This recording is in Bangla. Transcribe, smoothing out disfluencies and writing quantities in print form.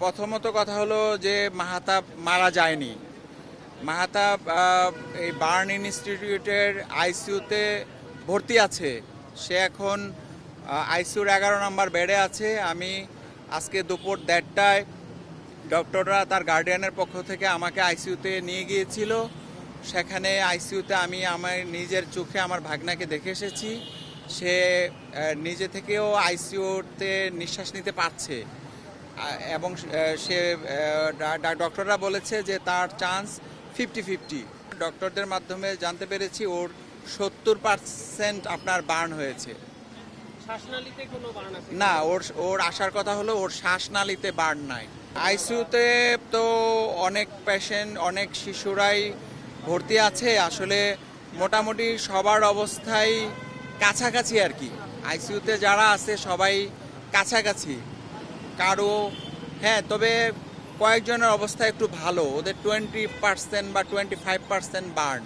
প্রথমত কথা হলো যে মাহাতাব মারা যায়নি। মাহাতাব এই বার্ন ইনস্টিটিউটের আইসিইউতে ভর্তি আছে। সে এখন আইসিইউর 11 নম্বর বেডে আছে। আমি আজকে দুপুর 1:30টায় ডক্টররা তার গার্ডিয়ানের পক্ষ থেকে আমাকে আইসিইউতে নিয়ে গিয়েছিল। সেখানে আইসিইউতে আমি আমার নিজের চোখে আমার ভাগনাকে দেখে এসেছি। সে নিজে থেকেও আইসিইউতে নিঃশ্বাস নিতে পারছে এবং সে ডক্টররা বলেছে যে তার চান্স 50-50। ডক্টরদের মাধ্যমে জানতে পেরেছি ওর 70% আপনার বার্ন হয়েছে। শ্বাসনালীতে কোনো বার্ন আছে না, ওর আসার কথা হলো ওর শ্বাসনালীতে বার্ন নাই। আইসিইউতে তো অনেক পেশেন্ট, অনেক শিশুরাই ভর্তি আছে। আসলে মোটামুটি সবার অবস্থাই কাছাকাছি আর কি। আইসিইউতে যারা আছে সবাই কাছাকাছি। কারো তবে কয়েকজনের অবস্থা একটু ভালো, ওদের 20% বা 25% বার্ন।